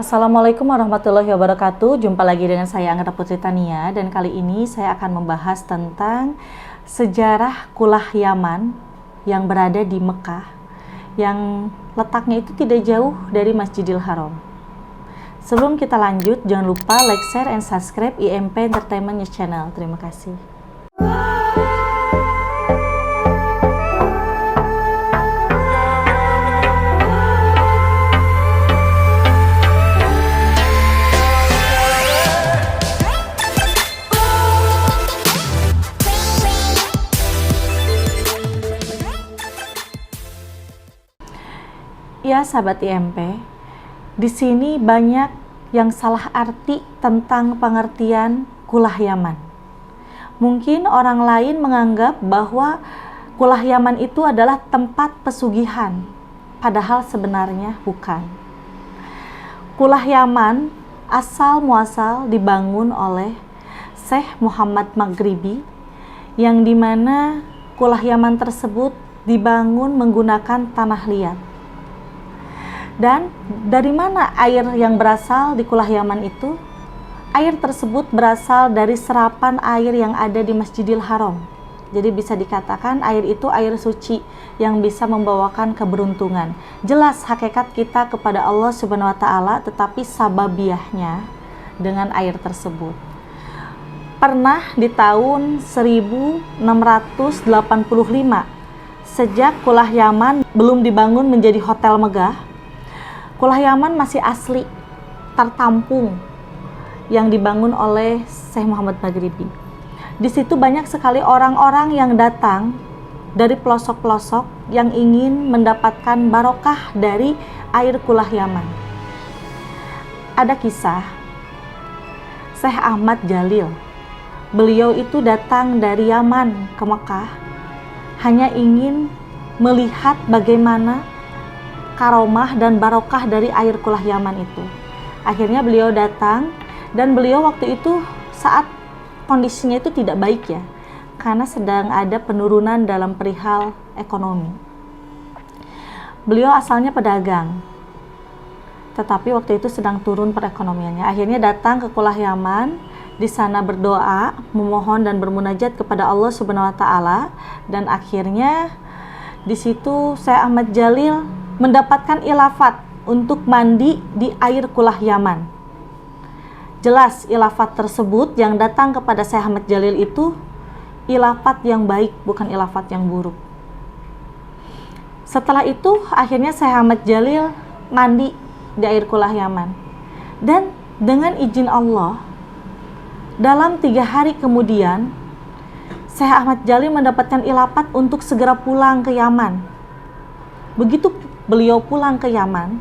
Assalamualaikum warahmatullahi wabarakatuh. Jumpa lagi dengan saya Anggata Putri Tania, dan kali ini saya akan membahas tentang sejarah Kulah Yaman yang berada di Mekah, yang letaknya itu tidak jauh dari Masjidil Haram. Sebelum kita lanjut, jangan lupa like, share, and subscribe IMP Entertainment News Channel. Terima kasih. Ya, sahabat IMP, di sini banyak yang salah arti tentang pengertian Kulah Yaman. Mungkin orang lain menganggap bahwa Kulah Yaman itu adalah tempat pesugihan, padahal sebenarnya bukan. Kulah Yaman asal muasal dibangun oleh Syekh Muhammad Maghribi, yang dimana Kulah Yaman tersebut dibangun menggunakan tanah liat. Dan dari mana air yang berasal di Kulah Yaman itu? Air tersebut berasal dari serapan air yang ada di Masjidil Haram. Jadi bisa dikatakan air itu air suci yang bisa membawakan keberuntungan. Jelas hakikat kita kepada Allah Subhanahu wa Ta'ala, tetapi sababiahnya dengan air tersebut. Pernah di tahun 1685, sejak Kulah Yaman belum dibangun menjadi hotel megah, Kulah Yaman masih asli, tertampung, yang dibangun oleh Syekh Muhammad Maghribi. Di situ banyak sekali orang-orang yang datang dari pelosok-pelosok yang ingin mendapatkan barokah dari air Kulah Yaman. Ada kisah Syekh Ahmad Jalil. Beliau itu datang dari Yaman ke Mekah hanya ingin melihat bagaimana karomah dan barokah dari air Kulah Yaman itu. Akhirnya beliau datang, dan beliau waktu itu saat kondisinya itu tidak baik ya, karena sedang ada penurunan dalam perihal ekonomi. Beliau asalnya pedagang, tetapi waktu itu sedang turun perekonomiannya. Akhirnya datang ke Kulah Yaman, di sana berdoa, memohon dan bermunajat kepada Allah Subhanahu wa Ta'ala, dan akhirnya di situ Syekh Ahmad Jalil mendapatkan ilafat untuk mandi di air Kulah Yaman. Jelas ilafat tersebut yang datang kepada Syekh Ahmad Jalil itu ilafat yang baik, bukan ilafat yang buruk. Setelah itu akhirnya Syekh Ahmad Jalil mandi di air Kulah Yaman, dan dengan izin Allah dalam 3 hari kemudian Syekh Ahmad Jalil mendapatkan ilafat untuk segera pulang ke Yaman. Begitu beliau pulang ke Yaman,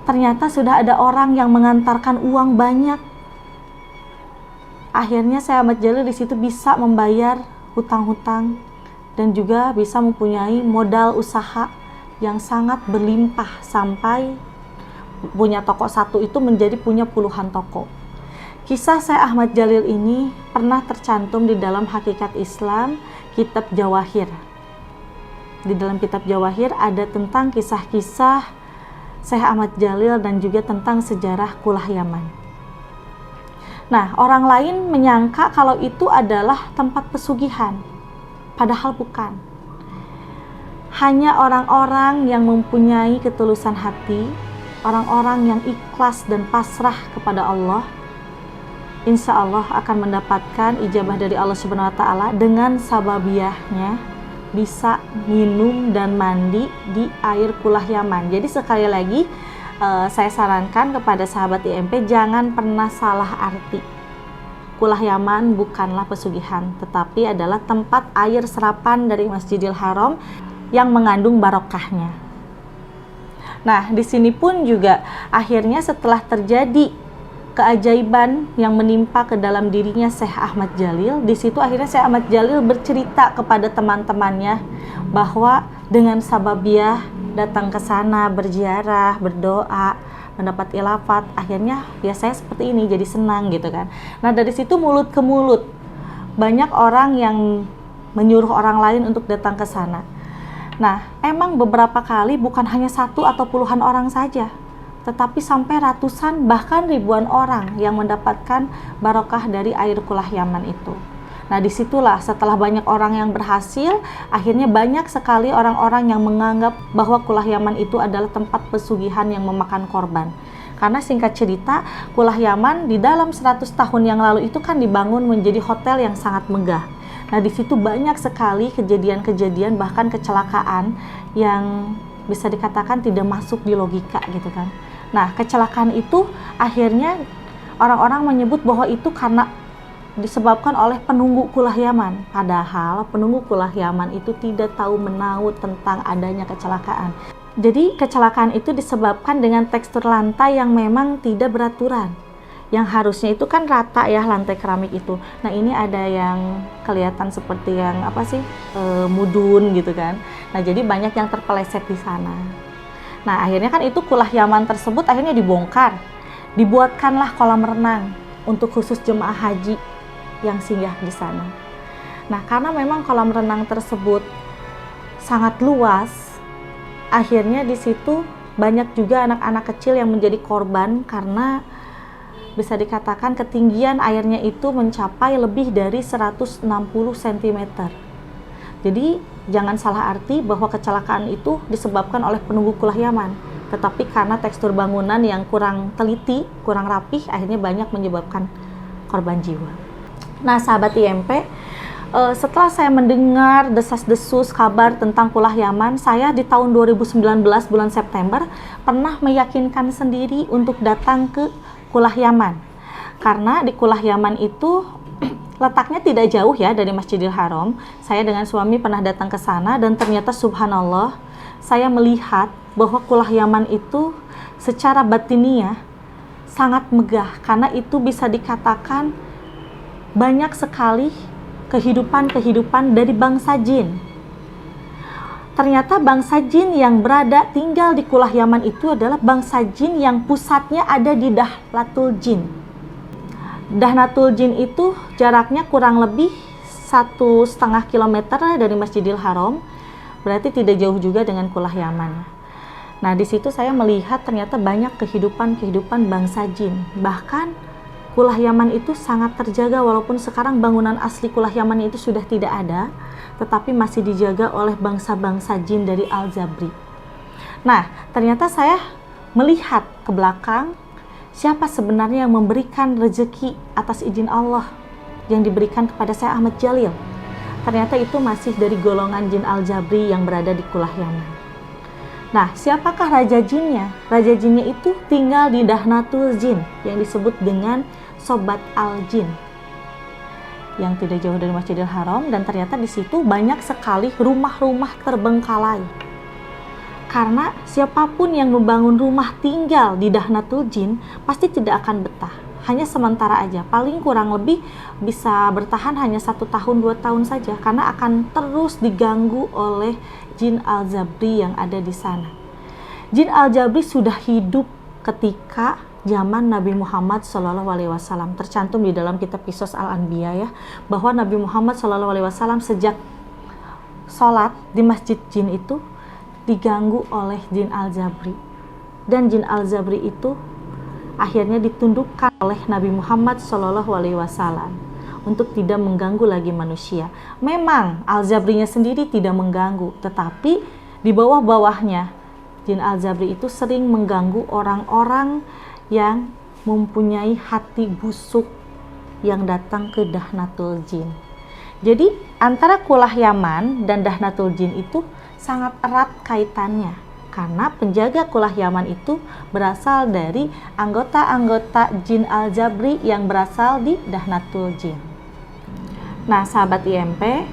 ternyata sudah ada orang yang mengantarkan uang banyak. Akhirnya Syekh Ahmad Jalil di situ bisa membayar hutang-hutang dan juga bisa mempunyai modal usaha yang sangat berlimpah, sampai punya toko satu itu menjadi punya puluhan toko. Kisah Syekh Ahmad Jalil ini pernah tercantum di dalam Hakikat Islam, Kitab Jawahir. Di dalam kitab Jawahir ada tentang kisah-kisah Syekh Ahmad Jalil dan juga tentang sejarah Kulah Yaman. Nah, orang lain menyangka kalau itu adalah tempat pesugihan, padahal bukan. Hanya orang-orang yang mempunyai ketulusan hati, orang-orang yang ikhlas dan pasrah kepada Allah, insya Allah akan mendapatkan ijabah dari Allah Subhanahu wa Ta'ala dengan sababiahnya bisa minum dan mandi di air Kulah Yaman. Jadi sekali lagi saya sarankan kepada sahabat IMP, jangan pernah salah arti. Kulah Yaman bukanlah pesugihan, tetapi adalah tempat air serapan dari Masjidil Haram yang mengandung barokahnya. Nah, di sini pun juga akhirnya setelah terjadi keajaiban yang menimpa ke dalam dirinya Syekh Ahmad Jalil, di situ akhirnya Syekh Ahmad Jalil bercerita kepada teman-temannya bahwa dengan sababiah datang ke sana, berziarah, berdoa, mendapat ilafat, akhirnya ya saya seperti ini, jadi senang gitu kan. Nah, dari situ mulut ke mulut banyak orang yang menyuruh orang lain untuk datang ke sana. Nah, emang beberapa kali bukan hanya 1 atau puluhan orang saja, tetapi sampai ratusan bahkan ribuan orang yang mendapatkan barokah dari air Kulah Yaman itu. Nah, disitulah setelah banyak orang yang berhasil, akhirnya banyak sekali orang-orang yang menganggap bahwa Kulah Yaman itu adalah tempat pesugihan yang memakan korban. Karena singkat cerita, Kulah Yaman di dalam 100 tahun yang lalu itu kan dibangun menjadi hotel yang sangat megah. Nah, di situ banyak sekali kejadian-kejadian bahkan kecelakaan yang bisa dikatakan tidak masuk di logika gitu kan. Nah, kecelakaan itu akhirnya orang-orang menyebut bahwa itu karena disebabkan oleh penunggu Kulah Yaman. Padahal penunggu Kulah Yaman itu tidak tahu menahu tentang adanya kecelakaan. Jadi kecelakaan itu disebabkan dengan tekstur lantai yang memang tidak beraturan. Yang harusnya itu kan rata ya lantai keramik itu. Nah, ini ada yang kelihatan seperti yang mudun gitu kan. Nah, jadi banyak yang terpeleset di sana. Nah, akhirnya kan itu Kulah Yaman tersebut akhirnya dibongkar. Dibuatkanlah kolam renang untuk khusus jemaah haji yang singgah di sana. Nah, karena memang kolam renang tersebut sangat luas, akhirnya di situ banyak juga anak-anak kecil yang menjadi korban karena bisa dikatakan ketinggian airnya itu mencapai lebih dari 160 cm. Jadi jangan salah arti bahwa kecelakaan itu disebabkan oleh penunggu Kulah Yaman, tetapi karena tekstur bangunan yang kurang teliti, kurang rapih, akhirnya banyak menyebabkan korban jiwa. Nah, sahabat IMP, setelah saya mendengar desas-desus kabar tentang Kulah Yaman, saya di tahun 2019 bulan September pernah meyakinkan sendiri untuk datang ke Kulah Yaman. Karena di Kulah Yaman itu letaknya tidak jauh ya dari Masjidil Haram. Saya dengan suami pernah datang ke sana dan ternyata subhanallah, saya melihat bahwa Kulah Yaman itu secara batiniah sangat megah karena itu bisa dikatakan banyak sekali kehidupan-kehidupan dari bangsa jin. Ternyata bangsa jin yang berada tinggal di Kulah Yaman itu adalah bangsa jin yang pusatnya ada di Dahlatul Jin. Dahlatul Jin itu jaraknya kurang lebih 1,5 kilometer dari Masjidil Haram, berarti tidak jauh juga dengan Kulah Yaman. Nah, di situ saya melihat ternyata banyak kehidupan bangsa jin. Bahkan Kulah Yaman itu sangat terjaga walaupun sekarang bangunan asli Kulah Yaman itu sudah tidak ada, tetapi masih dijaga oleh bangsa-bangsa jin dari Al-Jabri. Nah, ternyata saya melihat ke belakang siapa sebenarnya yang memberikan rezeki atas izin Allah yang diberikan kepada saya Ahmad Jalil. Ternyata itu masih dari golongan jin Al-Jabri yang berada di Kulah Yaman. Nah, siapakah raja jinnya? Raja jinnya itu tinggal di Dahlatul Jin yang disebut dengan Sobat Al-Jin yang tidak jauh dari Masjidil Haram, dan ternyata di situ banyak sekali rumah-rumah terbengkalai. Karena siapapun yang membangun rumah tinggal di Dahlatul Jin pasti tidak akan betah. Hanya sementara aja, paling kurang lebih bisa bertahan hanya 1 tahun 2 tahun saja, karena akan terus diganggu oleh jin Al-Jabri yang ada di sana. Jin Al-Jabri sudah hidup ketika zaman Nabi Muhammad SAW. Tercantum di dalam kitab Qisas Al-Anbiya ya, bahwa Nabi Muhammad SAW sejak sholat di masjid jin itu diganggu oleh jin Al-Jabri, dan jin Al-Jabri itu akhirnya ditundukkan oleh Nabi Muhammad SAW untuk tidak mengganggu lagi manusia. Memang Al-Jabrinya sendiri tidak mengganggu, tetapi di bawah-bawahnya jin Al-Jabri itu sering mengganggu orang-orang yang mempunyai hati busuk yang datang ke Dahlatul Jin. Jadi antara Kulah Yaman dan Dahlatul Jin itu sangat erat kaitannya, karena penjaga Kulah Yaman itu berasal dari anggota-anggota jin Al-Jabri yang berasal di Dahlatul Jin. Nah, sahabat IMP,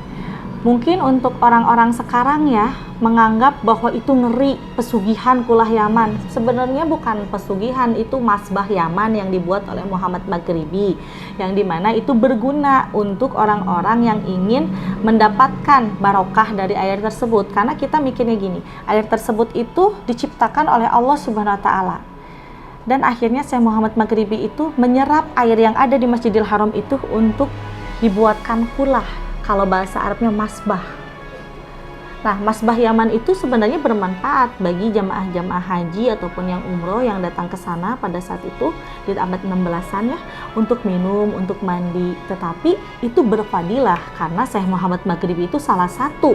mungkin untuk orang-orang sekarang ya menganggap bahwa itu ngeri pesugihan Kulah Yaman. Sebenarnya bukan pesugihan, itu masbah Yaman yang dibuat oleh Muhammad Maghribi, yang dimana itu berguna untuk orang-orang yang ingin mendapatkan barokah dari air tersebut. Karena kita mikirnya gini, air tersebut itu diciptakan oleh Allah Subhanahu wa Ta'ala, dan akhirnya Syekh Muhammad Maghribi itu menyerap air yang ada di Masjidil Haram itu untuk dibuatkan kulah, kalau bahasa Arabnya masbah. Nah, Masbah Yaman itu sebenarnya bermanfaat bagi jamaah-jamaah haji ataupun yang umroh yang datang ke sana pada saat itu di abad 16-an ya, untuk minum, untuk mandi. Tetapi itu berfadilah karena Syekh Muhammad Maghribi itu salah satu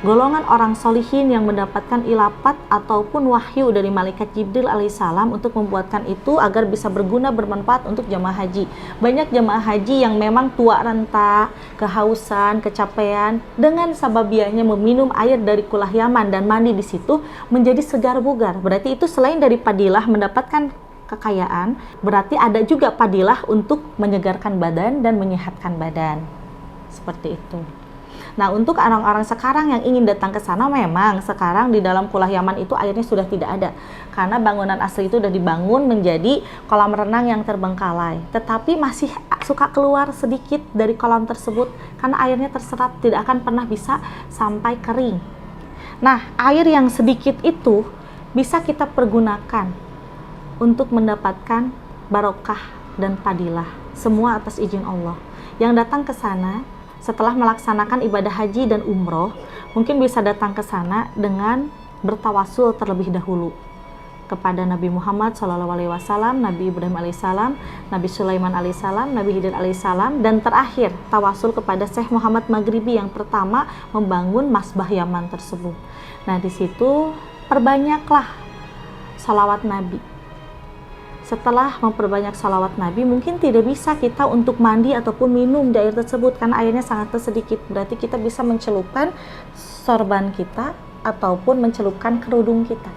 golongan orang solihin yang mendapatkan ilafat ataupun wahyu dari malaikat Jibril alaihissalam untuk membuatkan itu agar bisa berguna, bermanfaat untuk jamaah haji. Banyak jamaah haji yang memang tua renta, kehausan, kecapean, dengan sababiahnya meminum air dari kulah Yaman dan mandi di situ menjadi segar bugar. Berarti itu selain dari padilah mendapatkan kekayaan, berarti ada juga padilah untuk menyegarkan badan dan menyehatkan badan. Seperti itu. Nah, untuk orang-orang sekarang yang ingin datang ke sana, memang sekarang di dalam kulah Yaman itu airnya sudah tidak ada. Karena bangunan asli itu sudah dibangun menjadi kolam renang yang terbengkalai. Tetapi masih suka keluar sedikit dari kolam tersebut karena airnya terserap, tidak akan pernah bisa sampai kering. Nah, air yang sedikit itu bisa kita pergunakan untuk mendapatkan barokah dan fadilah. Semua atas izin Allah. Yang datang ke sana setelah melaksanakan ibadah haji dan umroh, mungkin bisa datang ke sana dengan bertawasul terlebih dahulu kepada Nabi Muhammad SAW, Nabi Ibrahim alaihissalam, Nabi Sulaiman alaihissalam, Nabi Khidir alaihissalam, dan terakhir tawasul kepada Syekh Muhammad Maghribi yang pertama membangun Masbah Yaman tersebut. Nah, di situ perbanyaklah salawat Nabi. Setelah memperbanyak salawat Nabi, mungkin tidak bisa kita untuk mandi ataupun minum di air tersebut karena airnya sangat sedikit. Berarti kita bisa mencelupkan sorban kita ataupun mencelupkan kerudung kita.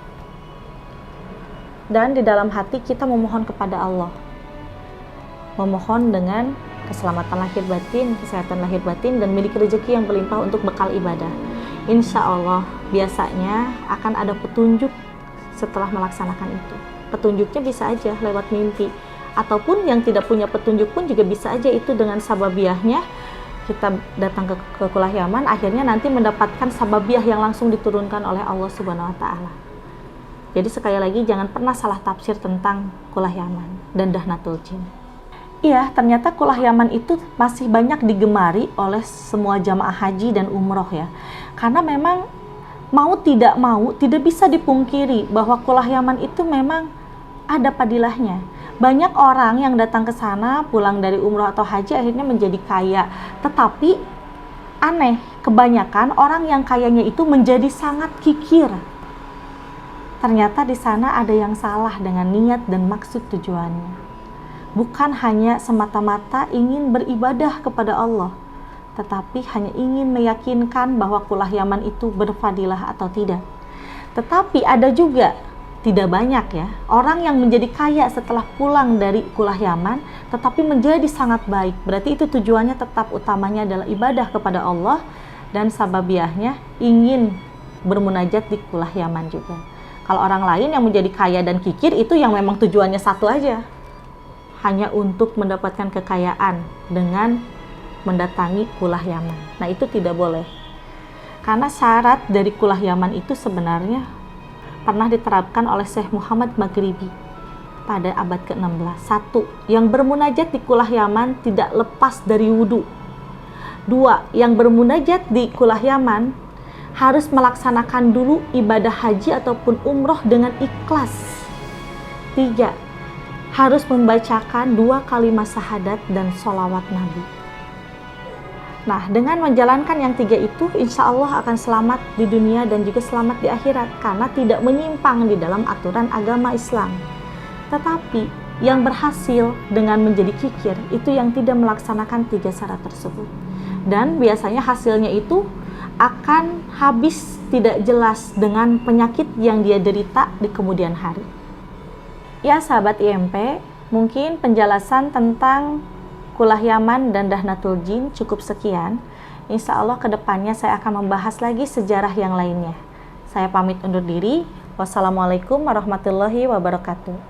Dan di dalam hati kita memohon kepada Allah. Memohon dengan keselamatan lahir batin, kesehatan lahir batin, dan miliki rezeki yang berlimpah untuk bekal ibadah. Insya Allah biasanya akan ada petunjuk setelah melaksanakan itu. Petunjuknya bisa aja lewat mimpi, ataupun yang tidak punya petunjuk pun juga bisa aja itu dengan sababiahnya kita datang ke kulah Yaman, akhirnya nanti mendapatkan sababiah yang langsung diturunkan oleh Allah Subhanahu wa Ta'ala. Jadi sekali lagi jangan pernah salah tafsir tentang kulah Yaman dan Dahnatul Jin. Iya, ternyata kulah Yaman itu masih banyak digemari oleh semua jamaah haji dan umroh ya, karena memang mau tidak bisa dipungkiri bahwa kulah Yaman itu memang ada padilahnya. Banyak orang yang datang ke sana pulang dari umroh atau haji akhirnya menjadi kaya. Tetapi aneh, kebanyakan orang yang kayanya itu menjadi sangat kikir. Ternyata di sana ada yang salah dengan niat dan maksud tujuannya. Bukan hanya semata-mata ingin beribadah kepada Allah, tetapi hanya ingin meyakinkan bahwa kulah Yaman itu berfadilah atau tidak. Tetapi ada juga, tidak banyak ya, orang yang menjadi kaya setelah pulang dari kulah Yaman tetapi menjadi sangat baik. Berarti itu tujuannya tetap utamanya adalah ibadah kepada Allah dan sababiahnya ingin bermunajat di kulah Yaman juga. Kalau orang lain yang menjadi kaya dan kikir itu yang memang tujuannya satu aja, hanya untuk mendapatkan kekayaan dengan mendatangi kulah Yaman. Nah, itu tidak boleh. Karena syarat dari kulah Yaman itu sebenarnya pernah diterapkan oleh Syekh Muhammad Maghribi pada abad ke-16. 1. Yang bermunajat di kulah Yaman tidak lepas dari wudhu. 2. Yang bermunajat di kulah Yaman harus melaksanakan dulu ibadah haji ataupun umroh dengan ikhlas. 3. Harus membacakan 2 kalimat syahadat dan sholawat Nabi. Nah, dengan menjalankan yang 3 itu, insya Allah akan selamat di dunia dan juga selamat di akhirat, karena tidak menyimpang di dalam aturan agama Islam. Tetapi, yang berhasil dengan menjadi kikir, itu yang tidak melaksanakan 3 syarat tersebut. Dan biasanya hasilnya itu akan habis tidak jelas dengan penyakit yang dia derita di kemudian hari. Ya, sahabat IMP, mungkin penjelasan tentang kulah Yaman dan Dahnatul Jin cukup sekian. Insya Allah kedepannya saya akan membahas lagi sejarah yang lainnya. Saya pamit undur diri. Wassalamualaikum warahmatullahi wabarakatuh.